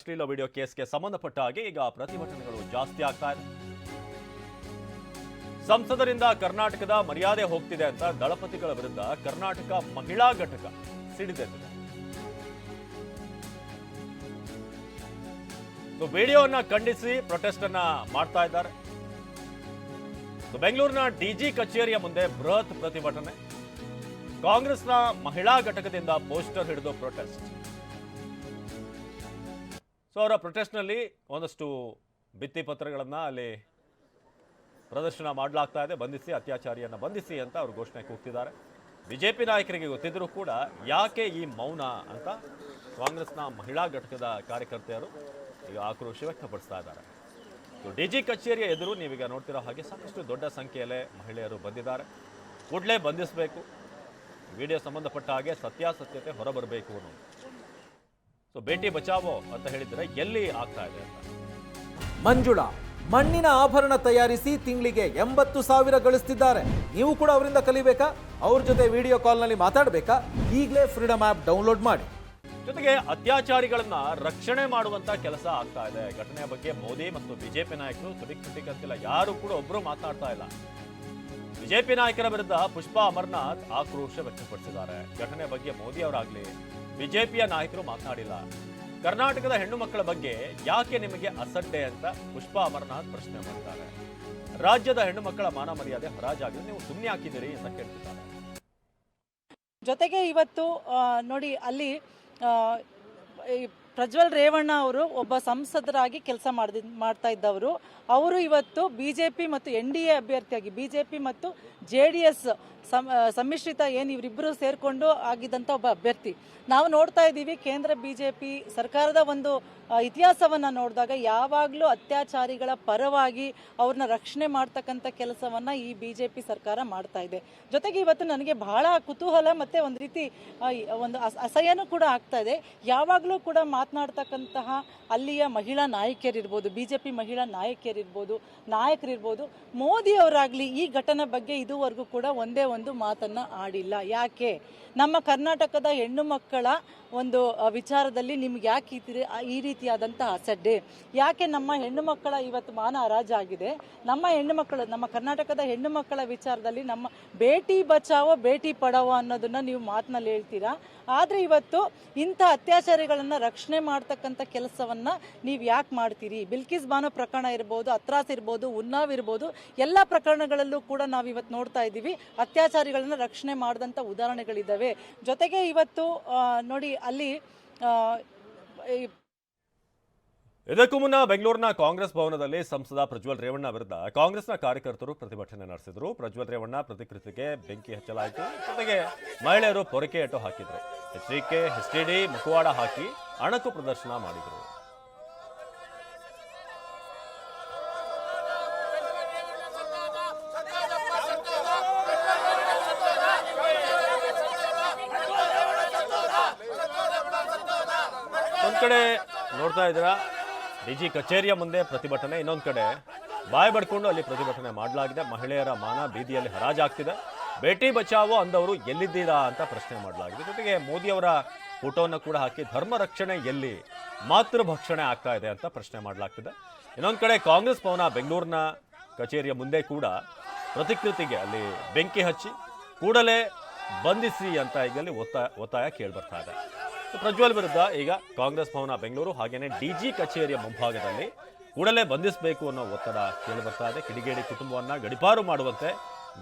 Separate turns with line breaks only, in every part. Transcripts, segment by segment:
ಅಶ್ಲೀಲ ವಿಡಿಯೋ ಕೇಸ್ಗೆ ಸಂಬಂಧಪಟ್ಟ ಹಾಗೆ ಈಗ ಪ್ರತಿಭಟನೆಗಳು ಜಾಸ್ತಿ ಆಗ್ತಾ ಇದೆ. ಸಂಸದರಿಂದ ಕರ್ನಾಟಕದ ಮರ್ಯಾದೆ ಹೋಗ್ತಿದೆ ಅಂತ ದಳಪತಿಗಳ ವಿರುದ್ಧ ಕರ್ನಾಟಕ ಮಹಿಳಾ ಘಟಕ ಸಿಡಿದೆದ್ದಿದೆ. ವಿಡಿಯೋವನ್ನ ಖಂಡಿಸಿ ಪ್ರೊಟೆಸ್ಟ್ ಅನ್ನ ಮಾಡ್ತಾ ಇದ್ದಾರೆ. ಬೆಂಗಳೂರಿನ ಡಿಜಿ ಕಚೇರಿಯ ಮುಂದೆ ಬೃಹತ್ ಪ್ರತಿಭಟನೆ. ಕಾಂಗ್ರೆಸ್ನ ಮಹಿಳಾ ಘಟಕದಿಂದ ಪೋಸ್ಟರ್ ಹಿಡಿದು ಪ್ರೊಟೆಸ್ಟ್. ಅವರ ಪ್ರೊಟೆಸ್ಟ್ನಲ್ಲಿ ಒಂದಷ್ಟು ಭಿತ್ತಿ ಪತ್ರಗಳನ್ನ ಅಲ್ಲಿ ಪ್ರದರ್ಶನ ಮಾಡಲಾಗ್ತಾ ಇದೆ. ಬಂಧಿಸಿ, ಅತ್ಯಾಚಾರಿಯನ್ನ ಬಂಧಿಸಿ ಅಂತ ಅವರು ಘೋಷಣೆ ಕೂಗ್ತಿದ್ದಾರೆ. ಬಿಜೆಪಿ ನಾಯಕರಿಗೆ ಗೊತ್ತಿದ್ರೂ ಕೂಡ ಯಾಕೆ ಈ ಮೌನ ಅಂತ ಕಾಂಗ್ರೆಸ್ನ ಮಹಿಳಾ ಘಟಕದ ಕಾರ್ಯಕರ್ತೆಯರು ಈಗ ಆಕ್ರೋಶ ವ್ಯಕ್ತಪಡಿಸ್ತಾ ಇದ್ದಾರೆ. ಡಿಜಿ ಕಚೇರಿಯ ಎದುರು ನೀವೀಗ ನೋಡ್ತಿರೋ ಹಾಗೆ ಸಾಕಷ್ಟು ದೊಡ್ಡ ಸಂಖ್ಯೆಯಲ್ಲೇ ಮಹಿಳೆಯರು ಬಂದಿದ್ದಾರೆ. ಕೂಡಲೇ ಬಂಧಿಸಬೇಕು, ವಿಡಿಯೋ ಸಂಬಂಧಪಟ್ಟ ಹಾಗೆ ಸತ್ಯಾಸತ್ಯತೆ ಹೊರಬರಬೇಕು ಅನ್ನೋದು. ಬೇಟಿ ಬಚಾವೋ ಅಂತ ಹೇಳಿದ್ರೆ ಎಲ್ಲಿ ಆಗ್ತಾ ಇದೆ ಅಂತ.
ಮಂಜುಳಾ ಮಣ್ಣಿನ ಆಭರಣ ತಯಾರಿಸಿ ತಿಂಗಳಿಗೆ 80,000 ಗಳಿಸ್ತಿದ್ದಾರೆ. ನೀವು ಕೂಡ ಅವರಿಂದ ಕಲಿಬೇಕಾ? ಅವ್ರ ಜೊತೆ ವಿಡಿಯೋ ಕಾಲ್ನಲ್ಲಿ ಮಾತಾಡಬೇಕಾ? ಈಗಲೇ ಫ್ರೀಡಮ್ ಆ್ಯಪ್ ಡೌನ್ಲೋಡ್ ಮಾಡಿ.
ಜೊತೆಗೆ ಅತ್ಯಾಚಾರಿಗಳನ್ನ ರಕ್ಷಣೆ ಮಾಡುವಂತ ಕೆಲಸ ಆಗ್ತಾ ಇದೆ. ಘಟನೆಯ ಬಗ್ಗೆ ಮೋದಿ ಮತ್ತು ಬಿಜೆಪಿ ನಾಯಕರು ತುಟಿಕಂತಿಲ್ಲ, ಯಾರು ಕೂಡ ಒಬ್ರು ಮಾತನಾಡ್ತಾ ಇಲ್ಲ. ಬಿಜೆಪಿ ನಾಯಕರ ವಿರುದ್ಧ ಪುಷ್ಪಾ ಅಮರನಾಥ್ ಆಕ್ರೋಶ ವ್ಯಕ್ತಪಡಿಸಿದ್ದಾರೆ. ಘಟನೆ ಬಗ್ಗೆ ಮೋದಿ ಅವರಾಗ್ಲಿ ಬಿಜೆಪಿಯ ನಾಯಕರು ಮಾತನಾಡಿಲ್ಲ. ಕರ್ನಾಟಕದ ಹೆಣ್ಣು ಮಕ್ಕಳ ಬಗ್ಗೆ ಯಾಕೆ ನಿಮಗೆ ಅಸಡ್ಡೆ ಅಂತ ಪುಷ್ಪಾ ಅಮರನಾಥ್ ಪ್ರಶ್ನೆ ಮಾಡಿದ್ದಾರೆ. ರಾಜ್ಯದ ಹೆಣ್ಣು ಮಕ್ಕಳ ಮಾನ ಮರ್ಯಾದೆ ಹರಾಜಾಗಿ ನೀವು ಸುಮ್ಮನೆ ಹಾಕಿದ್ದೀರಿ ಅಂತ ಕೇಳ್ತಿದ್ದಾರೆ.
ಜೊತೆಗೆ ಇವತ್ತು ನೋಡಿ, ಅಲ್ಲಿ ಪ್ರಜ್ವಲ್ ರೇವಣ್ಣ ಅವರು ಒಬ್ಬ ಸಂಸದರಾಗಿ ಕೆಲಸ ಮಾಡ್ತಾ ಇದ್ದವರು. ಅವರು ಇವತ್ತು ಬಿಜೆಪಿ ಮತ್ತು NDA ಅಭ್ಯರ್ಥಿಯಾಗಿ ಬಿಜೆಪಿ ಮತ್ತು JDS ಸಮ್ಮಿಶ್ರಿತ ಏನು ಇವರಿಬ್ಬರು ಸೇರ್ಕೊಂಡು ಆಗಿದ್ದಂಥ ಒಬ್ಬ ಅಭ್ಯರ್ಥಿ. ನಾವು ನೋಡ್ತಾ ಇದ್ದೀವಿ, ಕೇಂದ್ರ ಬಿಜೆಪಿ ಸರ್ಕಾರದ ಒಂದು ಇತಿಹಾಸವನ್ನು ನೋಡಿದಾಗ ಯಾವಾಗಲೂ ಅತ್ಯಾಚಾರಿಗಳ ಪರವಾಗಿ ಅವ್ರನ್ನ ರಕ್ಷಣೆ ಮಾಡ್ತಕ್ಕಂಥ ಕೆಲಸವನ್ನು ಈ ಬಿಜೆಪಿ ಸರ್ಕಾರ ಮಾಡ್ತಾ ಇದೆ. ಜೊತೆಗೆ ಇವತ್ತು ನನಗೆ ಬಹಳ ಕುತೂಹಲ ಮತ್ತು ಒಂದು ರೀತಿ ಒಂದು ಅಸಹ್ಯನೂ ಕೂಡ ಆಗ್ತಾ ಇದೆ. ಯಾವಾಗಲೂ ಕೂಡ ಮಾತನಾಡ್ತಕ್ಕಂತಹ ಅಲ್ಲಿಯ ಮಹಿಳಾ ನಾಯಕಿಯರಿರ್ಬೋದು, ಬಿಜೆಪಿ ಮಹಿಳಾ ನಾಯಕರಿರ್ಬೋದು, ಮೋದಿ ಅವರಾಗಲಿ ಈ ಘಟನೆ ಬಗ್ಗೆ ಇದುವರೆಗೂ ಕೂಡ ಒಂದೇ ಒಂದು ಮಾತನ್ನ ಆಡಿಲ್ಲ. ಯಾಕೆ? ನಮ್ಮ ಕರ್ನಾಟಕದ ಹೆಣ್ಣು ಮಕ್ಕಳ ಒಂದು ವಿಚಾರದಲ್ಲಿ ನಿಮ್ಗೆ ಯಾಕೆ ಈ ರೀತಿಯಾದಂಥ ಅಸಡ್ಡೆ? ಯಾಕೆ ನಮ್ಮ ಹೆಣ್ಣು ಮಕ್ಕಳ ಇವತ್ತು ಮಾನ ಹರಾಜಾಗಿದೆ? ನಮ್ಮ ಕರ್ನಾಟಕದ ಹೆಣ್ಣು ಮಕ್ಕಳ ವಿಚಾರದಲ್ಲಿ ನಮ್ಮ ಬೇಟಿ ಬಚಾವೋ ಬೇಟಿ ಪಡಾವೋ ಅನ್ನೋದನ್ನ ನೀವು ಮಾತಿನಲ್ಲಿ ಹೇಳ್ತೀರಾ. ಆದರೆ ಇವತ್ತು ಇಂಥ ಅತ್ಯಾಚಾರಿಗಳನ್ನು ರಕ್ಷಣೆ ಮಾಡ್ತಕ್ಕಂಥ ಕೆಲಸವನ್ನ ನೀವು ಯಾಕೆ ಮಾಡ್ತೀರಿ? ಬಿಲ್ಕಿಸ್ ಬಾನೋ ಪ್ರಕರಣ ಇರ್ಬೋದು, ಅತ್ರಾಸ್ ಇರ್ಬೋದು, ಉನ್ನಾವ್ ಇರ್ಬೋದು, ಎಲ್ಲ ಪ್ರಕರಣಗಳಲ್ಲೂ ಕೂಡ ನಾವು ಇವತ್ತು ನೋಡ್ತಾ ಇದ್ದೀವಿ ಅತ್ಯಾಚಾರಿಗಳನ್ನ ರಕ್ಷಣೆ ಮಾಡಿದಂಥ ಉದಾಹರಣೆಗಳಿದ್ದಾವೆ. ಜೊತೆಗೆ ಇವತ್ತು ನೋಡಿ, ಅಲ್ಲಿ
ಇದಕ್ಕೂ ಮುನ್ನ ಬೆಂಗಳೂರಿನ ಕಾಂಗ್ರೆಸ್ ಭವನದಲ್ಲಿ ಸಂಸದ ಪ್ರಜ್ವಲ್ ರೇವಣ್ಣ ವಿರುದ್ಧ ಕಾಂಗ್ರೆಸ್ನ ಕಾರ್ಯಕರ್ತರು ಪ್ರತಿಭಟನೆ ನಡೆಸಿದ್ರು. ಪ್ರಜ್ವಲ್ ರೇವಣ್ಣ ಪ್ರತಿಕೃತಿಗೆ ಬೆಂಕಿ ಹಚ್ಚಲಾಯಿತು. ಜೊತೆಗೆ ಮಹಿಳೆಯರು ಪೊರಕೆ ಏಟು ಹಾಕಿದ್ರು. HTD ಮುಖವಾಡ ಹಾಕಿ ಅಣಕು ಪ್ರದರ್ಶನ ಮಾಡಿದರು. ಒಂದ್ ಕಡೆ ನೋಡ್ತಾ ಇದ್ದೀರಾ ಡಿಜಿ ಕಚೇರಿಯ ಮುಂದೆ ಪ್ರತಿಭಟನೆ, ಇನ್ನೊಂದು ಕಡೆ ಬಾಯಿ ಬಡ್ಕೊಂಡು ಅಲ್ಲಿ ಪ್ರತಿಭಟನೆ ಮಾಡಲಾಗಿದೆ. ಮಹಿಳೆಯರ ಮಾನ ಬೀದಿಯಲ್ಲಿ ಹರಾಜಾಗ್ತಿದೆ. ಬೇಟಿ ಬಚಾವೋ ಅಂದವರು ಎಲ್ಲಿದ್ದೀರಾ ಅಂತ ಪ್ರಶ್ನೆ ಮಾಡಲಾಗಿದೆ. ಜೊತೆಗೆ ಮೋದಿ ಅವರ ಫೋಟೋವನ್ನು ಕೂಡ ಹಾಕಿ ಧರ್ಮ ರಕ್ಷಣೆ ಎಲ್ಲಿ, ಮಾತೃ ಭಕ್ಷಣೆ ಆಗ್ತಾ ಇದೆ ಅಂತ ಪ್ರಶ್ನೆ ಮಾಡಲಾಗ್ತಿದೆ. ಇನ್ನೊಂದು ಕಡೆ ಕಾಂಗ್ರೆಸ್ ಭವನ ಬೆಂಗಳೂರಿನ ಕಚೇರಿಯ ಮುಂದೆ ಕೂಡ ಪ್ರತಿಕೃತಿಗೆ ಅಲ್ಲಿ ಬೆಂಕಿ ಹಚ್ಚಿ ಕೂಡಲೇ ಬಂಧಿಸಿ ಅಂತ ಈಗಲ್ಲಿ ಒತ್ತಾಯ ಕೇಳಿಬರ್ತಾ ಇದೆ. ಪ್ರಜ್ವಲ್ ವಿರುದ್ಧ ಈಗ ಕಾಂಗ್ರೆಸ್ ಭವನ ಬೆಂಗಳೂರು ಹಾಗೇನೆ ಡಿಜಿ ಕಚೇರಿಯ ಮುಂಭಾಗದಲ್ಲಿ ಕೂಡಲೇ ಬಂಧಿಸಬೇಕು ಅನ್ನೋ ಒತ್ತಡ ಕೇಳಿಬರ್ತಾ ಇದೆ. ಕಿಡಿಗೇಡಿ ಕುಟುಂಬವನ್ನ ಗಡಿಪಾರು ಮಾಡುವಂತೆ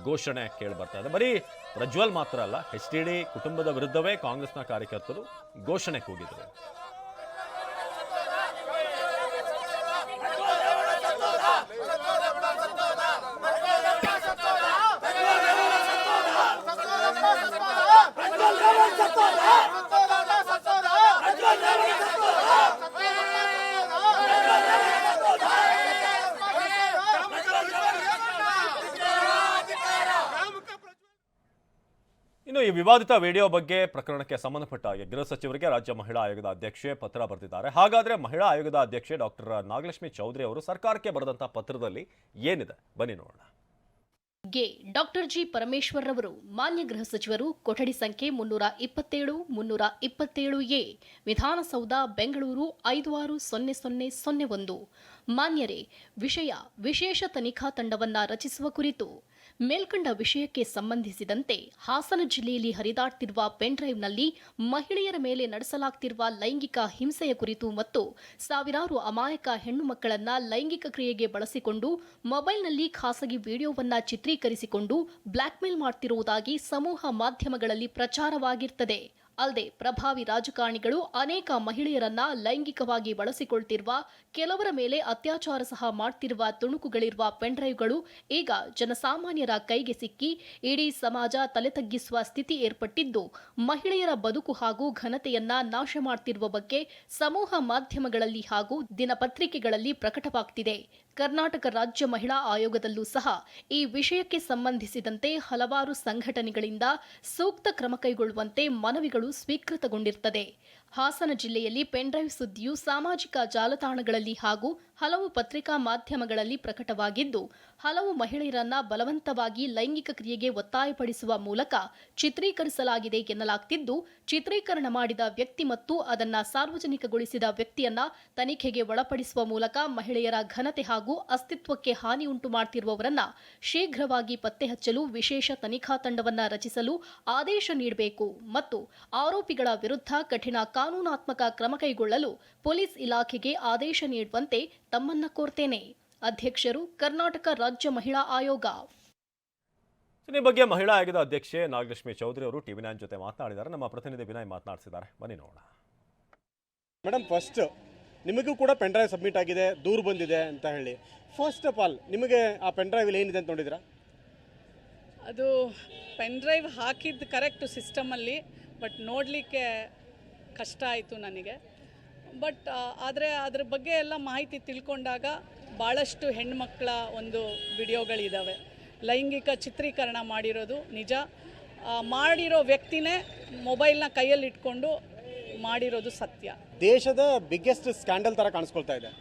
ಘೋಷಣೆ ಕೇಳಿಬರ್ತಾ ಇದೆ. ಬರೀ ಪ್ರಜ್ವಲ್ ಮಾತ್ರ ಅಲ್ಲ, HTD ಕುಟುಂಬದ ವಿರುದ್ಧವೇ ಕಾಂಗ್ರೆಸ್ನ ಕಾರ್ಯಕರ್ತರು ಘೋಷಣೆ ಕೂಗಿದರು. ಇನ್ನು ಈ ವಿವಾದಿತ ವಿಡಿಯೋ ಬಗ್ಗೆ ಪ್ರಕರಣಕ್ಕೆ ಸಂಬಂಧಪಟ್ಟ ಹಾಗೆ ಗೃಹ ಸಚಿವರಿಗೆ ರಾಜ್ಯ ಮಹಿಳಾ ಆಯೋಗದ ಅಧ್ಯಕ್ಷೆ ಪತ್ರ ಬರೆದಿದ್ದಾರೆ. ಹಾಗಾದ್ರೆ ಮಹಿಳಾ ಆಯೋಗದ ಅಧ್ಯಕ್ಷೆ ಡಾಕ್ಟರ್ ನಾಗಲಕ್ಷ್ಮಿ ಚೌಧರಿ ಅವರು ಸರ್ಕಾರಕ್ಕೆ ಬರೆದಂತಹ ಪತ್ರದಲ್ಲಿ ಏನಿದೆ ಬನ್ನಿ ನೋಡೋಣ.
ಗೆ ಡಾಕ್ಟರ್ ಜಿ ಪರಮೇಶ್ವರ್ ರವರು ಮಾನ್ಯ ಗೃಹ ಸಚಿವರು ಕೊಠಡಿ ಸಂಖ್ಯೆ 327 327 ಎ ವಿಧಾನಸೌಧ ಬೆಂಗಳೂರು 560001 ಮಾನ್ಯರೇ ವಿಷಯ ವಿಶೇಷ ತನಿಖಾ ತಂಡವನ್ನ ರಚಿಸುವ ಕುರಿತು ಮೇಲ್ಕಂಡ ವಿಷಯಕ್ಕೆ ಸಂಬಂಧಿಸಿದಂತೆ ಹಾಸನ ಜಿಲ್ಲೆಯಲ್ಲಿ ಹರಿದಾಡ್ತಿರುವ ಪೆನ್ಡ್ರೈವ್ನಲ್ಲಿ ಮಹಿಳೆಯರ ಮೇಲೆ ನಡೆಸಲಾಗ್ತಿರುವ ಲೈಂಗಿಕ ಹಿಂಸೆಯ ಕುರಿತು ಮತ್ತು ಸಾವಿರಾರು ಅಮಾಯಕ ಹೆಣ್ಣು ಮಕ್ಕಳನ್ನ ಲೈಂಗಿಕ ಕ್ರಿಯೆಗೆ ಬಳಸಿಕೊಂಡು ಮೊಬೈಲ್ನಲ್ಲಿ ಖಾಸಗಿ ವಿಡಿಯೋವನ್ನ ಚಿತ್ರೀಕರಿಸಿಕೊಂಡು ಬ್ಲಾಕ್ಮೇಲ್ ಮಾಡ್ತಿರುವುದಾಗಿ ಸಮೂಹ ಮಾಧ್ಯಮಗಳಲ್ಲಿ ಪ್ರಚಾರವಾಗಿರ್ತದೆ. ಅಲ್ಲದೆ ಪ್ರಭಾವಿ ರಾಜಕಾರಣಿಗಳು ಅನೇಕ ಮಹಿಳೆಯರನ್ನ ಲೈಂಗಿಕವಾಗಿ ಬಳಸಿಕೊಳ್ತಿರುವ, ಕೆಲವರ ಮೇಲೆ ಅತ್ಯಾಚಾರ ಸಹ ಮಾಡ್ತಿರುವ ತುಣುಕುಗಳಿರುವ ಪೆನ್ಡ್ರೈವ್ಗಳು ಈಗ ಜನಸಾಮಾನ್ಯರ ಕೈಗೆ ಸಿಕ್ಕಿ ಇಡೀ ಸಮಾಜ ತಲೆ ತಗ್ಗಿಸುವ ಸ್ಥಿತಿ ಏರ್ಪಟ್ಟಿದ್ದು, ಮಹಿಳೆಯರ ಬದುಕು ಹಾಗೂ ಘನತೆಯನ್ನ ನಾಶ ಮಾಡ್ತಿರುವ ಬಗ್ಗೆ ಸಮೂಹ ಮಾಧ್ಯಮಗಳಲ್ಲಿ ಹಾಗೂ ದಿನಪತ್ರಿಕೆಗಳಲ್ಲಿ ಪ್ರಕಟವಾಗ್ತಿದೆ. ಕರ್ನಾಟಕ ರಾಜ್ಯ ಮಹಿಳಾ ಆಯೋಗದಲ್ಲೂ ಸಹ ಈ ವಿಷಯಕ್ಕೆ ಸಂಬಂಧಿಸಿದಂತೆ ಹಲವಾರು ಸಂಘಟನೆಗಳಿಂದ ಸೂಕ್ತ ಕ್ರಮ ಕೈಗೊಳ್ಳುವಂತೆ ಮನವಿಗಳು ಸ್ವೀಕೃತಗೊಂಡಿರುತ್ತದೆ. ಹಾಸನ ಜಿಲ್ಲೆಯಲ್ಲಿ ಪೆನ್ಡ್ರೈವ್ ಸುದ್ದಿಯು ಸಾಮಾಜಿಕ ಜಾಲತಾಣಗಳಲ್ಲಿ ಹಾಗೂ ಹಲವು ಪತ್ರಿಕಾ ಮಾಧ್ಯಮಗಳಲ್ಲಿ ಪ್ರಕಟವಾಗಿದ್ದು, ಹಲವು ಮಹಿಳೆಯರನ್ನ ಬಲವಂತವಾಗಿ ಲೈಂಗಿಕ ಕ್ರಿಯೆಗೆ ಒತ್ತಾಯಪಡಿಸುವ ಮೂಲಕ ಚಿತ್ರೀಕರಿಸಲಾಗಿದೆ ಎನ್ನಲಾಗ್ತಿದ್ದು, ಚಿತ್ರೀಕರಣ ಮಾಡಿದ ವ್ಯಕ್ತಿ ಮತ್ತು ಅದನ್ನ ಸಾರ್ವಜನಿಕಗೊಳಿಸಿದ ವ್ಯಕ್ತಿಯನ್ನ ತನಿಖೆಗೆ ಒಳಪಡಿಸುವ ಮೂಲಕ ಮಹಿಳೆಯರ ಘನತೆ ಹಾಗೂ ಅಸ್ತಿತ್ವಕ್ಕೆ ಹಾನಿ ಉಂಟು ಮಾಡುತ್ತಿರುವವರನ್ನ ಶೀಘ್ರವಾಗಿ ಪತ್ತೆ ಹಚ್ಚಲು ವಿಶೇಷ ತನಿಖಾ ತಂಡವನ್ನ ರಚಿಸಲು ಆದೇಶ ನೀಡಬೇಕು ಮತ್ತು ಆರೋಪಿಗಳ ವಿರುದ್ಧ ಕಠಿಣ ಕಾನೂನಾತ್ಮಕ ಕ್ರಮ ಕೈಗೊಳ್ಳಲು ಪೊಲೀಸ್ ಇಲಾಖೆಗೆ ಆದೇಶ ನೀಡುವಂತೆ ತಮ್ಮನ್ನ ಕೋರ್ತೇನೆ. ಅಧ್ಯಕ್ಷರು, ಕರ್ನಾಟಕ ರಾಜ್ಯ ಮಹಿಳಾ ಆಯೋಗ.
ಈ ಬಗ್ಗೆ ಮಹಿಳಾ ಆಯೋಗದ ಅಧ್ಯಕ್ಷೆ ನಾಗಲಕ್ಷ್ಮಿ ಚೌಧರಿ ಅವರು ಟಿವಿ9 ಜೊತೆ ಮಾತನಾಡಿದ್ದಾರೆ. ನಮ್ಮ ಪ್ರತಿನಿಧಿ ವಿನಯ್ ಮಾತನಾಡಿಸಿದ್ದಾರೆ, ಬನ್ನಿ ನೋಡೋಣ.
ಮೇಡಮ್, ಫಸ್ಟ್ ನಿಮಗೂ ಕೂಡ ಪೆನ್ ಡ್ರೈವ್ ಸಬ್ಮಿಟ್ ಆಗಿದೆ, ದೂರು ಬಂದಿದೆ ಅಂತ ಹೇಳಿ. ಫಸ್ಟ್ ಆಫ್ ಆಲ್ ನಿಮಗೆ ಆ ಪೆನ್ ಡ್ರೈವ್ ಏನಿದೆ ಅಂತ ನೋಡಿದ್ರಾ?
ಅದು ಪೆನ್ ಡ್ರೈವ್ ಹಾಕಿದ್ದು ಕರೆಕ್ಟು ಸಿಸ್ಟಮಲ್ಲಿ, ಬಟ್ ನೋಡಲಿಕ್ಕೆ ಕಷ್ಟ ಆಯಿತು ನನಗೆ. ಬಟ್ ಆದರೆ ಅದ್ರ ಬಗ್ಗೆ ಎಲ್ಲ ಮಾಹಿತಿ ತಿಳ್ಕೊಂಡಾಗ ಭಾಳಷ್ಟು ಹೆಣ್ಮಕ್ಳ ಒಂದು ವಿಡಿಯೋಗಳಿದ್ದಾವೆ. ಲೈಂಗಿಕ ಚಿತ್ರೀಕರಣ ಮಾಡಿರೋದು ನಿಜ. ಮಾಡಿರೋ ವ್ಯಕ್ತಿನೇ ಮೊಬೈಲ್ನ ಕೈಯಲ್ಲಿ ಇಟ್ಕೊಂಡು ಮಾಡಿರೋದು ಸತ್ಯ.
ದೇಶದ ಬಿಗ್ಗೆಸ್ಟ್ ಸ್ಕ್ಯಾಂಡಲ್ ಥರ ಕಾಣಿಸ್ಕೊಳ್ತಾ ಇದೆ.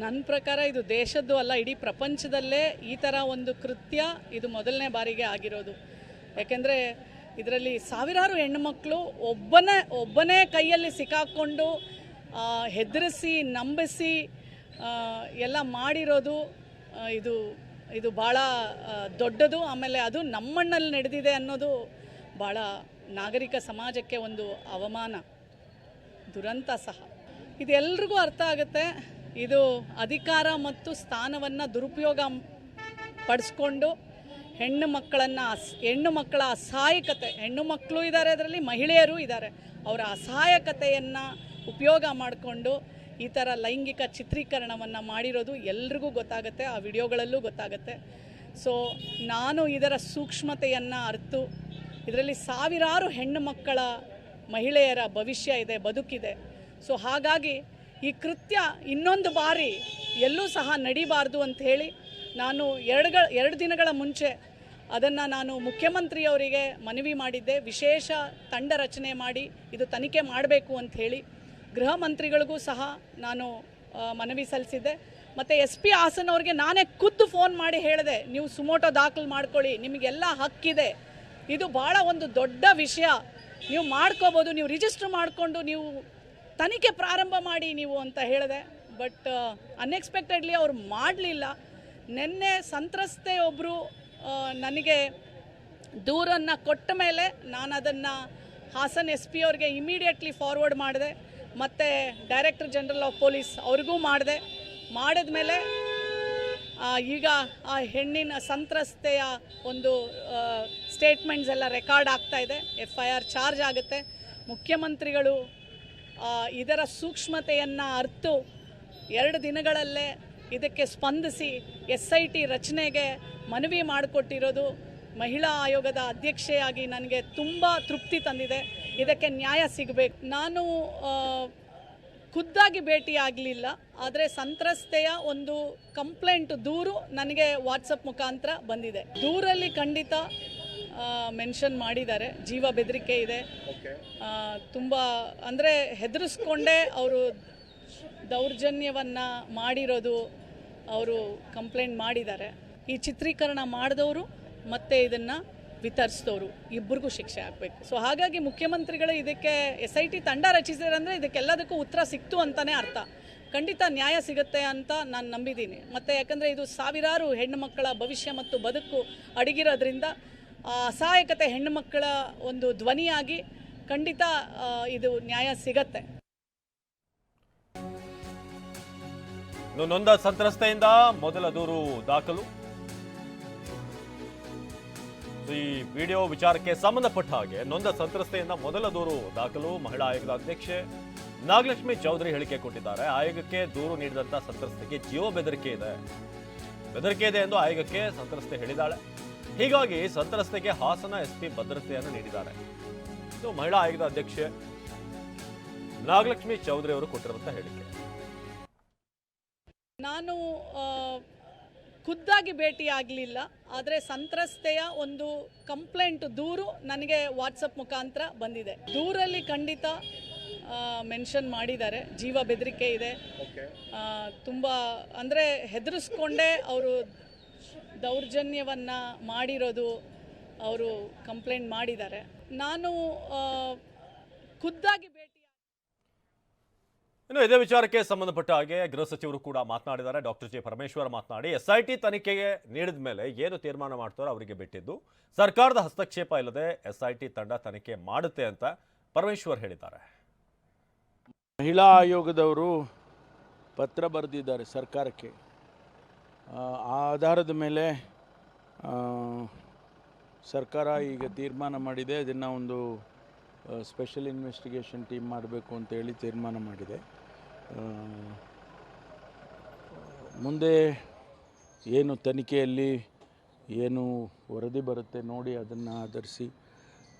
ನನ್ನ ಪ್ರಕಾರ ಇದು ದೇಶದ್ದು ಅಲ್ಲ, ಇಡೀ ಪ್ರಪಂಚದಲ್ಲೇ ಈ ಥರ ಒಂದು ಕೃತ್ಯ ಇದು ಮೊದಲನೇ ಬಾರಿಗೆ ಆಗಿರೋದು. ಯಾಕೆಂದರೆ ಇದರಲ್ಲಿ ಸಾವಿರಾರು ಹೆಣ್ಣುಮಕ್ಕಳು ಒಬ್ಬನೇ ಕೈಯಲ್ಲಿ ಸಿಕ್ಕಾಕ್ಕೊಂಡು ಹೆದರಿಸಿ ನಂಬಿಸಿ ಎಲ್ಲ ಮಾಡಿರೋದು ಇದು ಭಾಳ ದೊಡ್ಡದು. ಆಮೇಲೆ ಅದು ನಮ್ಮಣ್ಣಲ್ಲಿ ನಡೆದಿದೆ ಅನ್ನೋದು ಭಾಳ ನಾಗರಿಕ ಸಮಾಜಕ್ಕೆ ಒಂದು ಅವಮಾನ, ದುರಂತ ಸಹ. ಇದು ಎಲ್ರಿಗೂ ಅರ್ಥ ಆಗುತ್ತೆ. ಇದು ಅಧಿಕಾರ ಮತ್ತು ಸ್ಥಾನವನ್ನು ದುರುಪಯೋಗ ಪಡಿಸ್ಕೊಂಡು ಹೆಣ್ಣು ಮಕ್ಕಳ ಅಸಹಾಯಕತೆ, ಹೆಣ್ಣು ಮಕ್ಕಳು ಇದ್ದಾರೆ, ಅದರಲ್ಲಿ ಮಹಿಳೆಯರು ಇದ್ದಾರೆ, ಅವರ ಅಸಹಾಯಕತೆಯನ್ನು ಉಪಯೋಗ ಮಾಡಿಕೊಂಡು ಈ ಥರ ಲೈಂಗಿಕ ಚಿತ್ರೀಕರಣವನ್ನು ಮಾಡಿರೋದು ಎಲ್ರಿಗೂ ಗೊತ್ತಾಗುತ್ತೆ, ಆ ವಿಡಿಯೋಗಳಲ್ಲೂ ಗೊತ್ತಾಗುತ್ತೆ. ಸೊ ನಾನು ಇದರ ಸೂಕ್ಷ್ಮತೆಯನ್ನು ಅರಿತು, ಇದರಲ್ಲಿ ಸಾವಿರಾರು ಹೆಣ್ಣು ಮಕ್ಕಳ ಮಹಿಳೆಯರ ಭವಿಷ್ಯ ಇದೆ, ಬದುಕಿದೆ. ಸೊ ಹಾಗಾಗಿ ಈ ಕೃತ್ಯ ಇನ್ನೊಂದು ಬಾರಿ ಎಲ್ಲೂ ಸಹ ನಡಿಬಾರ್ದು ಅಂತ ಹೇಳಿ ನಾನು ಎರಡು ದಿನಗಳ ಮುಂಚೆ ಅದನ್ನು ನಾನು ಮುಖ್ಯಮಂತ್ರಿಯವರಿಗೆ ಮನವಿ ಮಾಡಿದ್ದೆ. ವಿಶೇಷ ತಂಡ ರಚನೆ ಮಾಡಿ ಇದು ತನಿಖೆ ಮಾಡಬೇಕು ಅಂತ ಹೇಳಿ ಗೃಹ ಮಂತ್ರಿಗಳಿಗೂ ಸಹ ನಾನು ಮನವಿ ಸಲ್ಲಿಸಿದ್ದೆ. ಮತ್ತು SP ಹಾಸನ್ ಅವ್ರಿಗೆ ನಾನೇ ಖುದ್ದು ಫೋನ್ ಮಾಡಿ ಹೇಳಿದೆ, ನೀವು ಸುಮೋಟೋ ದಾಖಲು ಮಾಡ್ಕೊಳ್ಳಿ, ನಿಮಗೆಲ್ಲ ಹಕ್ಕಿದೆ, ಇದು ಭಾಳ ಒಂದು ದೊಡ್ಡ ವಿಷಯ, ನೀವು ಮಾಡ್ಕೋಬೋದು, ನೀವು ರಿಜಿಸ್ಟರ್ ಮಾಡಿಕೊಂಡು ನೀವು ತನಿಖೆ ಪ್ರಾರಂಭ ಮಾಡಿ ನೀವು ಅಂತ ಹೇಳಿದೆ. ಬಟ್ ಅನ್ಎಕ್ಸ್ಪೆಕ್ಟೆಡ್ಲಿ ಅವ್ರು ಮಾಡಲಿಲ್ಲ. ನಿನ್ನೆ ಸಂತ್ರಸ್ತೆ ಒಬ್ಬರು ನನಗೆ ದೂರನ್ನು ಕೊಟ್ಟ ಮೇಲೆ ನಾನು ಅದನ್ನು ಹಾಸನ್ SP ಅವ್ರಿಗೆ ಇಮಿಡಿಯೇಟ್ಲಿ ಫಾರ್ವರ್ಡ್ ಮಾಡಿದೆ, ಮತ್ತು ಡೈರೆಕ್ಟರ್ ಜನರಲ್ ಆಫ್ ಪೊಲೀಸ್ ಅವ್ರಿಗೂ ಮಾಡಿದ ಮೇಲೆ ಈಗ ಆ ಹೆಣ್ಣಿನ ಸಂತ್ರಸ್ತೆಯ ಒಂದು ಸ್ಟೇಟ್ಮೆಂಟ್ಸ್ ಎಲ್ಲ ರೆಕಾರ್ಡ್ ಆಗ್ತಾ ಇದೆ, FIR ಚಾರ್ಜ್ ಆಗುತ್ತೆ. ಮುಖ್ಯಮಂತ್ರಿಗಳು ಇದರ ಸೂಕ್ಷ್ಮತೆಯನ್ನು ಅರಿತು 2 ದಿನಗಳಲ್ಲೇ ಇದಕ್ಕೆ ಸ್ಪಂದಿಸಿ SIT ರಚನೆಗೆ ಮನವಿ ಮಾಡಿಕೊಟ್ಟಿರೋದು ಮಹಿಳಾ ಆಯೋಗದ ಅಧ್ಯಕ್ಷೆಯಾಗಿ ನನಗೆ ತುಂಬ ತೃಪ್ತಿ ತಂದಿದೆ. ಇದಕ್ಕೆ ನ್ಯಾಯ ಸಿಗಬೇಕು. ನಾನು ಖುದ್ದಾಗಿ ಭೇಟಿ ಆಗಲಿಲ್ಲ, ಆದರೆ ಸಂತ್ರಸ್ತೆಯ ಒಂದು ಕಂಪ್ಲೇಂಟ್ ದೂರು ನನಗೆ ವಾಟ್ಸಪ್ ಮುಖಾಂತರ ಬಂದಿದೆ. ದೂರಲ್ಲಿ ಖಂಡಿತ ಮೆನ್ಷನ್ ಮಾಡಿದ್ದಾರೆ, ಜೀವ ಬೆದರಿಕೆ ಇದೆ, ತುಂಬ ಅಂದರೆ ಹೆದರಿಸ್ಕೊಂಡೇ ಅವರು ದೌರ್ಜನ್ಯವನ್ನು ಮಾಡಿರೋದು ಅವರು ಕಂಪ್ಲೇಂಟ್ ಮಾಡಿದ್ದಾರೆ. ಈ ಚಿತ್ರೀಕರಣ ಮಾಡಿದವರು ಮತ್ತು ಇದನ್ನು ವಿತರಿಸಿದವರು ಇಬ್ಬರಿಗೂ ಶಿಕ್ಷೆ ಆಗಬೇಕು. ಸೊ ಹಾಗಾಗಿ ಮುಖ್ಯಮಂತ್ರಿಗಳು ಇದಕ್ಕೆ SIT ತಂಡ ರಚಿಸಿದ್ರಂದರೆ ಇದಕ್ಕೆಲ್ಲದಕ್ಕೂ ಉತ್ತರ ಸಿಕ್ತು ಅಂತಲೇ ಅರ್ಥ. ಖಂಡಿತ ನ್ಯಾಯ ಸಿಗುತ್ತೆ ಅಂತ ನಾನು ನಂಬಿದ್ದೀನಿ. ಮತ್ತು ಯಾಕಂದರೆ ಇದು ಸಾವಿರಾರು ಹೆಣ್ಣು ಮಕ್ಕಳ ಭವಿಷ್ಯ ಮತ್ತು ಬದುಕು ಅಡಗಿರೋದ್ರಿಂದ ಅಸಹಾಯಕತೆ ಹೆಣ್ಣು ಮಕ್ಕಳ ಒಂದು ಧ್ವನಿಯಾಗಿ ಖಂಡಿತ ಇದು ನ್ಯಾಯ ಸಿಗತ್ತೆ.
ನೊಂದ ಸಂತ್ರಸ್ತೆಯಿಂದ ಮೊದಲ ದೂರು ದಾಖಲು. ಈ ವಿಡಿಯೋ ವಿಚಾರಕ್ಕೆ ಸಂಬಂಧಪಟ್ಟ ಹಾಗೆ ನೊಂದ ಸಂತ್ರಸ್ತೆಯಿಂದ ಮೊದಲ ದೂರು ದಾಖಲು. ಮಹಿಳಾ ಆಯೋಗದ ಅಧ್ಯಕ್ಷೆ ನಾಗಲಕ್ಷ್ಮಿ ಚೌಧರಿ ಹೇಳಿಕೆ ಕೊಟ್ಟಿದ್ದಾರೆ. ಆಯೋಗಕ್ಕೆ ದೂರು ನೀಡಿದಂತ ಸಂತ್ರಸ್ತೆಗೆ ಜೀವ ಬೆದರಿಕೆ ಇದೆ ಎಂದು ಆಯೋಗಕ್ಕೆ ಸಂತ್ರಸ್ತೆ ಹೇಳಿದ್ದಾಳೆ. ಹೀಗಾಗಿ ಸಂತ್ರಸ್ತೆಗೆ ಹಾಸನ SP ಭದ್ರತೆಯನ್ನು ನೀಡಿದ್ದಾರೆ. ಇದು ಮಹಿಳಾ ಆಯೋಗದ ಅಧ್ಯಕ್ಷೆ ನಾಗಲಕ್ಷ್ಮಿ ಚೌಧರಿ ಅವರು ಕೊಟ್ಟಿರುವಂತಹ ಹೇಳಿಕೆ.
ನಾನು ಖುದ್ದಾಗಿ ಭೇಟಿ ಆಗಲಿಲ್ಲ, ಆದರೆ ಸಂತ್ರಸ್ತೆಯ ಒಂದು ಕಂಪ್ಲೇಂಟ್ ದೂರು ನನಗೆ ವಾಟ್ಸಪ್ ಮುಖಾಂತರ ಬಂದಿದೆ. ದೂರಲ್ಲಿ ಖಂಡಿತ ಮೆನ್ಷನ್ ಮಾಡಿದ್ದಾರೆ, ಜೀವ ಬೆದರಿಕೆ ಇದೆ, ತುಂಬ ಅಂದರೆ ಹೆದರಿಸ್ಕೊಂಡೇ ಅವರು ದೌರ್ಜನ್ಯವನ್ನು ಮಾಡಿರೋದು ಅವರು ಕಂಪ್ಲೇಂಟ್ ಮಾಡಿದ್ದಾರೆ. ನಾನು ಖುದ್ದಾಗಿ ಭೇಟಿ.
ಇನ್ನು ಇದೇ ವಿಚಾರಕ್ಕೆ ಸಂಬಂಧಪಟ್ಟ ಹಾಗೆ ಗೃಹ ಸಚಿವರು ಕೂಡ ಮಾತನಾಡಿದ್ದಾರೆ. ಡಾಕ್ಟರ್ ಜಿ ಪರಮೇಶ್ವರ್ ಮಾತನಾಡಿ SIT ತನಿಖೆಗೆ ನೀಡಿದ ಮೇಲೆ ಏನು ತೀರ್ಮಾನ ಮಾಡ್ತಾರೋ ಅವರಿಗೆ ಬಿಟ್ಟಿದ್ದು, ಸರ್ಕಾರದ ಹಸ್ತಕ್ಷೇಪ ಇಲ್ಲದೆ SIT ತಂಡ ತನಿಖೆ ಮಾಡುತ್ತೆ ಅಂತ ಪರಮೇಶ್ವರ್ ಹೇಳಿದ್ದಾರೆ.
ಮಹಿಳಾ ಆಯೋಗದವರು ಪತ್ರ ಬರೆದಿದ್ದಾರೆ ಸರ್ಕಾರಕ್ಕೆ. ಆ ಆಧಾರದ ಮೇಲೆ ಸರ್ಕಾರ ಈಗ ತೀರ್ಮಾನ ಮಾಡಿದೆ, ಅದನ್ನು ಒಂದು ಸ್ಪೆಷಲ್ ಇನ್ವೆಸ್ಟಿಗೇಷನ್ ಟೀಮ್ ಮಾಡಬೇಕು ಅಂತೇಳಿ ತೀರ್ಮಾನ ಮಾಡಿದೆ. ಮುಂದೆ ಏನು ತನಿಖೆಯಲ್ಲಿ ಏನು ವರದಿ ಬರುತ್ತೆ ನೋಡಿ ಅದನ್ನು ಆಧರಿಸಿ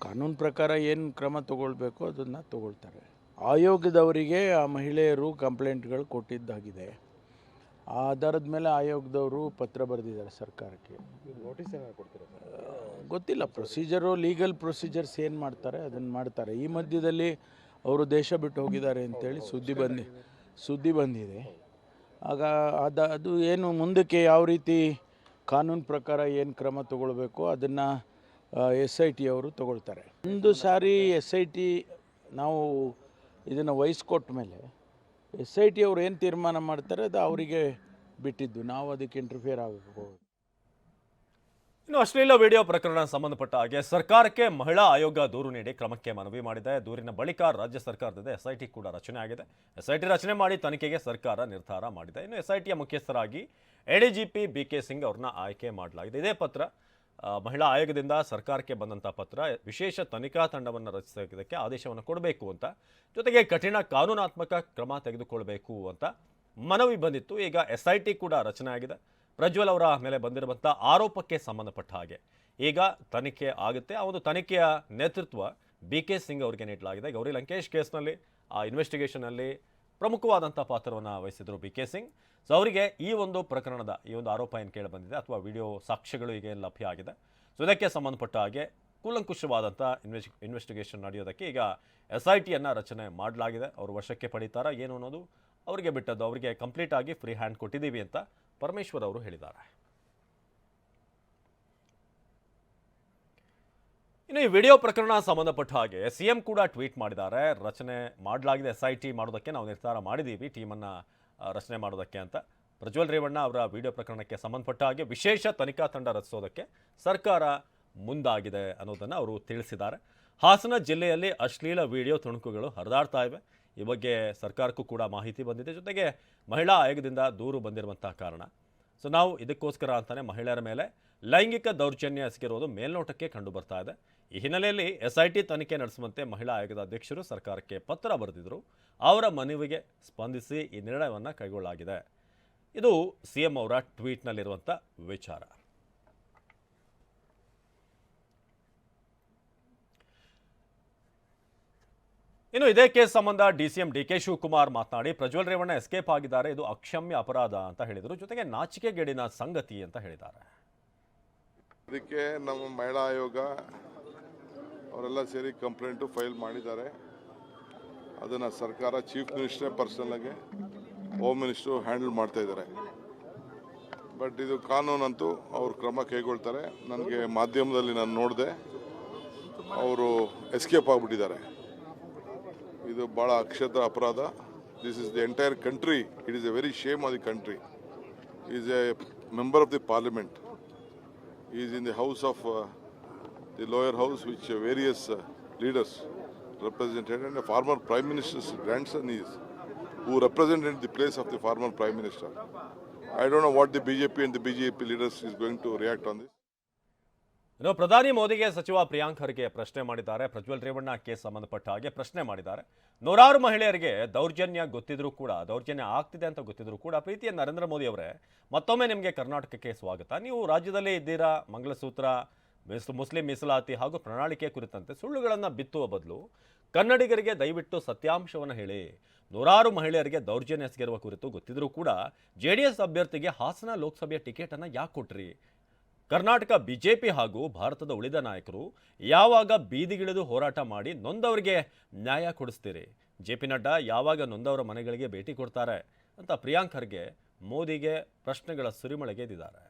ಕಾನೂನು ಪ್ರಕಾರ ಏನು ಕ್ರಮ ತಗೊಳ್ಬೇಕು ಅದನ್ನು ತಗೊಳ್ತಾರೆ. ಆಯೋಗದವರಿಗೆ ಆ ಮಹಿಳೆಯರು ಕಂಪ್ಲೇಂಟ್ಗಳು ಕೊಟ್ಟಿದ್ದಾಗಿದೆ. ಆ ಆಧಾರದ ಮೇಲೆ ಆಯೋಗದವರು ಪತ್ರ ಬರೆದಿದ್ದಾರೆ ಸರ್ಕಾರಕ್ಕೆ.
ನೋಟಿಸ್ ಏನಾದ್ರು ಕೊಡ್ತೀರಾ?
ಗೊತ್ತಿಲ್ಲ, ಪ್ರೊಸೀಜರು ಲೀಗಲ್ ಪ್ರೊಸೀಜರ್ಸ್ ಏನು ಮಾಡ್ತಾರೆ ಅದನ್ನು ಮಾಡ್ತಾರೆ. ಈ ಮಧ್ಯದಲ್ಲಿ ಅವರು ದೇಶ ಬಿಟ್ಟು ಹೋಗಿದ್ದಾರೆ ಅಂತೇಳಿ ಸುದ್ದಿ ಬಂದಿದೆ. ಆಗ ಅದು ಏನು ಮುಂದಕ್ಕೆ ಯಾವ ರೀತಿ ಕಾನೂನು ಪ್ರಕಾರ ಏನು ಕ್ರಮ ತಗೊಳ್ಬೇಕು ಅದನ್ನು SIT ಅವರು ತಗೊಳ್ತಾರೆ. ಒಂದು ಸಾರಿ SIT ನಾವು ಇದನ್ನು ವಹಿಸ್ಕೊಟ್ಟ ಮೇಲೆ SIT ಅವರು ಏನು ತೀರ್ಮಾನ ಮಾಡ್ತಾರೆ ಅದು ಅವರಿಗೆ ಬಿಟ್ಟಿದ್ದು, ನಾವು ಅದಕ್ಕೆ ಇಂಟರ್ಫಿಯರ್ ಆಗಬೇಕು.
ಇನ್ನು ಅಶ್ಲೀಲ ವಿಡಿಯೋ ಪ್ರಕರಣ ಸಂಬಂಧಪಟ್ಟ ಹಾಗೆ ಸರ್ಕಾರಕ್ಕೆ ಮಹಿಳಾ ಆಯೋಗ ದೂರು ನೀಡಿ ಕ್ರಮಕ್ಕೆ ಮನವಿ ಮಾಡಿದೆ. ದೂರಿನ ಬಳಿಕ ರಾಜ್ಯ ಸರ್ಕಾರದಿಂದ SIT ಕೂಡ ರಚನೆ ಆಗಿದೆ. SIT ರಚನೆ ಮಾಡಿ ತನಿಖೆಗೆ ಸರ್ಕಾರ ನಿರ್ಧಾರ ಮಾಡಿದೆ. ಇನ್ನು SITಯ ಮುಖ್ಯಸ್ಥರಾಗಿ ADGP BK ಸಿಂಗ್ ಅವ್ರನ್ನ ಆಯ್ಕೆ ಮಾಡಲಾಗಿದೆ. ಇದೇ ಪತ್ರ ಮಹಿಳಾ ಆಯೋಗದಿಂದ ಸರ್ಕಾರಕ್ಕೆ ಬಂದಂಥ ಪತ್ರ ವಿಶೇಷ ತನಿಖಾ ತಂಡವನ್ನು ರಚಿಸೋದಕ್ಕೆ ಆದೇಶವನ್ನು ಕೊಡಬೇಕು ಅಂತ, ಜೊತೆಗೆ ಕಠಿಣ ಕಾನೂನಾತ್ಮಕ ಕ್ರಮ ತೆಗೆದುಕೊಳ್ಬೇಕು ಅಂತ ಮನವಿ ಬಂದಿತ್ತು. ಈಗ SIT ಕೂಡ ರಚನೆ ಆಗಿದೆ. ಪ್ರಜ್ವಲ್ ಅವರ ಮೇಲೆ ಬಂದಿರುವಂಥ ಆರೋಪಕ್ಕೆ ಸಂಬಂಧಪಟ್ಟ ಹಾಗೆ ಈಗ ತನಿಖೆ ಆಗುತ್ತೆ. ಆ ಒಂದು ತನಿಖೆಯ ನೇತೃತ್ವ BK ಸಿಂಗ್ ಅವರಿಗೆ ನೀಡಲಾಗಿದೆ. ಗೌರಿ ಲಂಕೇಶ್ ಕೇಸ್ನಲ್ಲಿ ಆ ಇನ್ವೆಸ್ಟಿಗೇಷನಲ್ಲಿ ಪ್ರಮುಖವಾದಂಥ ಪಾತ್ರವನ್ನು ವಹಿಸಿದರು BK ಸಿಂಗ್. ಸೊ ಅವರಿಗೆ ಈ ಒಂದು ಪ್ರಕರಣದ ಈ ಒಂದು ಆರೋಪ ಏನು ಕೇಳಿ ಬಂದಿದೆ ಅಥವಾ ವಿಡಿಯೋ ಸಾಕ್ಷ್ಯಗಳು ಈಗ ಏನು ಲಭ್ಯ ಆಗಿದೆ, ಸೊ ಇದಕ್ಕೆ ಸಂಬಂಧಪಟ್ಟ ಹಾಗೆ ಕೂಲಂಕುಷವಾದಂಥ ಇನ್ವೆಸ್ಟಿಗೇಷನ್ ನಡೆಯೋದಕ್ಕೆ ಈಗ SITಯನ್ನು ರಚನೆ ಮಾಡಲಾಗಿದೆ. ಅವರು ವಶಕ್ಕೆ ಪಡೀತಾರಾ ಏನು ಅನ್ನೋದು ಅವರಿಗೆ ಬಿಟ್ಟದ್ದು. ಅವರಿಗೆ ಕಂಪ್ಲೀಟ್ ಆಗಿ ಫ್ರೀ ಹ್ಯಾಂಡ್ ಕೊಟ್ಟಿದ್ದೀವಿ ಅಂತ ಪರಮೇಶ್ವರ್ ಅವರು ಹೇಳಿದ್ದಾರೆ. ಇನ್ನು ಈ ವಿಡಿಯೋ ಪ್ರಕರಣ ಸಂಬಂಧಪಟ್ಟ ಹಾಗೆ CM ಕೂಡ ಟ್ವೀಟ್ ಮಾಡಿದ್ದಾರೆ. ರಚನೆ ಮಾಡಲಾಗಿದೆ SIT ಮಾಡೋದಕ್ಕೆ ನಾವು ನಿರ್ಧಾರ ಮಾಡಿದ್ದೀವಿ, ಟೀಮನ್ನು ರಚನೆ ಮಾಡೋದಕ್ಕೆ ಅಂತ. ಪ್ರಜ್ವಲ್ ರೇವಣ್ಣ ಅವರ ವಿಡಿಯೋ ಪ್ರಕರಣಕ್ಕೆ ಸಂಬಂಧಪಟ್ಟ ಹಾಗೆ ವಿಶೇಷ ತನಿಖಾ ತಂಡ ರಚಿಸೋದಕ್ಕೆ ಸರ್ಕಾರ ಮುಂದಾಗಿದೆ ಅನ್ನೋದನ್ನು ಅವರು ತಿಳಿಸಿದ್ದಾರೆ. ಹಾಸನ ಜಿಲ್ಲೆಯಲ್ಲಿ ಅಶ್ಲೀಲ ವಿಡಿಯೋ ತುಣುಕುಗಳು ಹರಿದಾಡ್ತಾ ಇವೆ. ಈ ಬಗ್ಗೆ ಸರ್ಕಾರಕ್ಕೂ ಕೂಡ ಮಾಹಿತಿ ಬಂದಿದೆ. ಜೊತೆಗೆ ಮಹಿಳಾ ಆಯೋಗದಿಂದ ದೂರು ಬಂದಿರುವಂಥ ಕಾರಣ, ಸೊ ನಾವು ಇದಕ್ಕೋಸ್ಕರ ಅಂತಲೇ ಮಹಿಳೆಯರ ಮೇಲೆ ಲೈಂಗಿಕ ದೌರ್ಜನ್ಯ ಎಸಗಿರೋದು ಮೇಲ್ನೋಟಕ್ಕೆ ಕಂಡು ಬರ್ತಾ ಇದೆ. ಈ ಹಿನ್ನೆಲೆಯಲ್ಲಿ SIT ತನಿಖೆ ನಡೆಸುವಂತೆ ಮಹಿಳಾ ಆಯೋಗದ ಅಧ್ಯಕ್ಷರು ಸರ್ಕಾರಕ್ಕೆ ಪತ್ರ ಬರೆದಿದ್ದರು. ಅವರ ಮನವಿಗೆ ಸ್ಪಂದಿಸಿ ಈ ನಿರ್ಣಯವನ್ನು ಕೈಗೊಳ್ಳಲಾಗಿದೆ. ಇದು CM ಅವರ ಟ್ವೀಟ್ನಲ್ಲಿರುವಂಥ ವಿಚಾರ. ಇನ್ನು ಇದೇ ಕೇಸ್ ಸಂಬಂಧ DCM DK ಶಿವಕುಮಾರ್ ಮಾತನಾಡಿ ಪ್ರಜ್ವಲ್ ರೇವಣ್ಣ ಎಸ್ಕೇಪ್ ಆಗಿದ್ದಾರೆ, ಇದು ಅಕ್ಷಮ್ಯ ಅಪರಾಧ ಅಂತ ಹೇಳಿದರು. ಜೊತೆಗೆ ನಾಚಿಕೆಗೇಡಿನ ಸಂಗತಿ ಅಂತ ಹೇಳಿದ್ದಾರೆ.
ಅದಕ್ಕೆ ನಮ್ಮ ಮಹಿಳಾ ಆಯೋಗ ಅವರೆಲ್ಲ ಸೇರಿ ಕಂಪ್ಲೇಂಟು ಫೈಲ್ ಮಾಡಿದ್ದಾರೆ. ಅದನ್ನು ಸರ್ಕಾರ ಚೀಫ್ ಮಿನಿಸ್ಟ್ರೇ ಪರ್ಸನಲ್ಲಾಗಿ ಹೋಮ್ ಮಿನಿಸ್ಟ್ರು ಹ್ಯಾಂಡಲ್ ಮಾಡ್ತಾ ಇದ್ದಾರೆ. ಬಟ್ ಇದು ಕಾನೂನಂತೂ ಅವ್ರು ಕ್ರಮ ಕೈಗೊಳ್ತಾರೆ. ನನಗೆ ಮಾಧ್ಯಮದಲ್ಲಿ ನಾನು ನೋಡಿದೆ, ಅವರು ಎಸ್ಕೇಪ್ ಆಗಿಬಿಟ್ಟಿದ್ದಾರೆ. ಇದು ಭಾಳ ಅಕ್ಷತ ಅಪರಾಧ. This is the entire country. It is a very shame of the country. Is a member of the parliament. Is in the house of the lower house which various leaders represented, and a former prime minister's grandson is, who represented the place of the former prime minister. I don't know what the BJP and the BJP leaders is going to react on this.
ಇನ್ನು ಪ್ರಧಾನಿ ಮೋದಿಗೆ ಸಚಿವ ಪ್ರಿಯಾಂಕ್ ಖರ್ಗೆ ಪ್ರಶ್ನೆ ಮಾಡಿದ್ದಾರೆ. Prajwal Revanna case ಸಂಬಂಧಪಟ್ಟ ಹಾಗೆ ಪ್ರಶ್ನೆ ಮಾಡಿದ್ದಾರೆ. ನೂರಾರು ಮಹಿಳೆಯರಿಗೆ ದೌರ್ಜನ್ಯ ಗೊತ್ತಿದ್ರೂ ಕೂಡ, ದೌರ್ಜನ್ಯ ಆಗ್ತಿದೆ ಅಂತ ಗೊತ್ತಿದ್ರೂ ಕೂಡ, ಪ್ರೀತಿಯ ನರೇಂದ್ರ ಮೋದಿ ಅವರೇ, ಮತ್ತೊಮ್ಮೆ ನಿಮಗೆ ಕರ್ನಾಟಕಕ್ಕೆ ಸ್ವಾಗತ. ನೀವು ರಾಜ್ಯದಲ್ಲೇ ಇದ್ದೀರಾ. ಮಂಗಲಸೂತ್ರ, ಮುಸ್ಲಿಂ ಮೀಸಲಾತಿ ಹಾಗೂ ಪ್ರಣಾಳಿಕೆ ಕುರಿತಂತೆ ಸುಳ್ಳುಗಳನ್ನು ಬಿತ್ತುವ ಬದಲು ಕನ್ನಡಿಗರಿಗೆ ದಯವಿಟ್ಟು ಸತ್ಯಾಂಶವನ್ನು ಹೇಳಿ. ನೂರಾರು ಮಹಿಳೆಯರಿಗೆ ದೌರ್ಜನ್ಯ ಎಸಗಿರುವ ಕುರಿತು ಗೊತ್ತಿದ್ರೂ ಕೂಡ JDS ಅಭ್ಯರ್ಥಿಗೆ ಹಾಸನ ಲೋಕಸಭೆಯ ಟಿಕೆಟ್ ಅನ್ನು ಯಾಕೆ ಕೊಟ್ರಿ? ಕರ್ನಾಟಕ ಬಿಜೆಪಿ ಹಾಗೂ ಭಾರತದ ಉಳಿದ ನಾಯಕರು ಯಾವಾಗ ಬೀದಿಗಿಳಿದು ಹೋರಾಟ ಮಾಡಿ ನೊಂದವರಿಗೆ ನ್ಯಾಯ ಕೊಡಿಸ್ತೀರಿ? JP ನಡ್ಡಾ ಯಾವಾಗ ನೊಂದವರ ಮನೆಗಳಿಗೆ ಭೇಟಿ ಕೊಡ್ತಾರೆ ಅಂತ ಪ್ರಿಯಾಂಕ್ ಖರ್ಗೆ ಮೋದಿಗೆ ಪ್ರಶ್ನೆಗಳ ಸುರಿಮಳೆಗೆ ಎದ್ದಿದ್ದಾರೆ.